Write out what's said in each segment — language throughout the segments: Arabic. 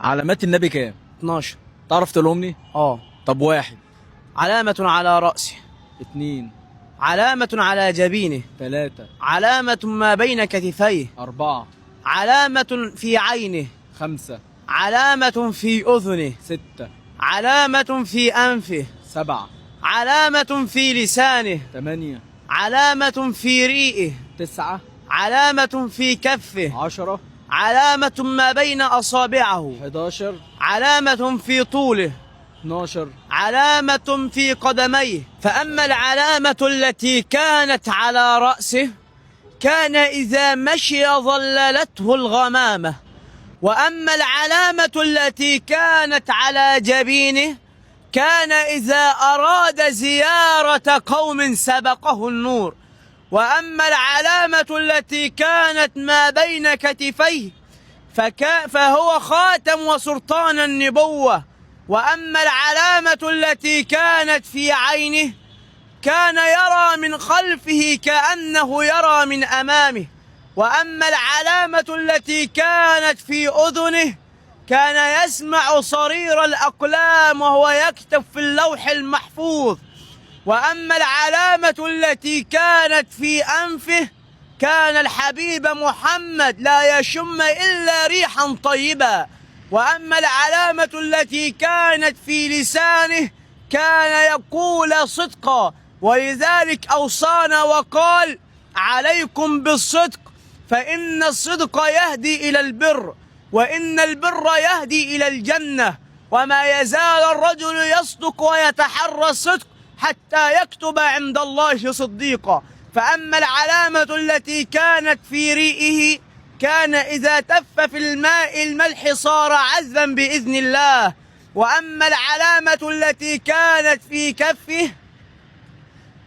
علامات النبي كام؟ 12. تعرف تقولهم لي؟ اه. طب واحد. علامة على رأسه. 2. علامة على جبينه. 3. علامة ما بين كتفيه. 4. علامة في عينه. 5. علامة في أذنه. 6. علامة في أنفه. 7. علامة في لسانه. 8. علامة في ريئه. 9. علامة في كفه. 10. علامة ما بين أصابعه. 11. علامة في طوله. 12. علامة في قدميه. فأما العلامة التي كانت على رأسه كان إذا مشي ظللته الغمامة، وأما العلامة التي كانت على جبينه كان إذا أراد زيارة قوم سبقه النور، وأما العلامة التي كانت ما بين كتفيه فهو خاتم وسلطان النبوة، وأما العلامة التي كانت في عينه كان يرى من خلفه كأنه يرى من أمامه، وأما العلامة التي كانت في أذنه كان يسمع صرير الأقلام وهو يكتب في اللوح المحفوظ، وأما العلامة التي كانت في أنفه كان الحبيب محمد لا يشم إلا ريحا طيبا، وأما العلامة التي كانت في لسانه كان يقول صدقا، ولذلك أوصانا وقال: عليكم بالصدق فإن الصدق يهدي إلى البر، وإن البر يهدي إلى الجنة، وما يزال الرجل يصدق ويتحرى الصدق حتى يكتب عند الله صديقا. فأما العلامة التي كانت في ريئه كان إذا تف في الماء الملح صار عذبا بإذن الله، وأما العلامة التي كانت في كفه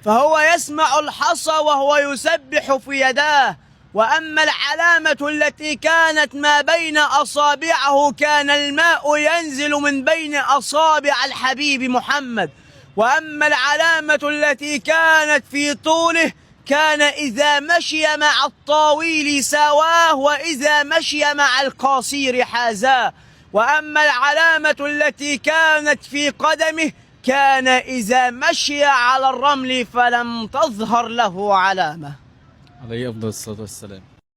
فهو يسمع الحصى وهو يسبح في يداه، وأما العلامة التي كانت ما بين أصابعه كان الماء ينزل من بين أصابع الحبيب محمد، وأما العلامة التي كانت في طوله كان إذا مشي مع الطاويل سواه وإذا مشي مع القصير حازاه، وأما العلامة التي كانت في قدمه كان إذا مشي على الرمل فلم تظهر له علامة. عليه أفضل الصلاة والسلام.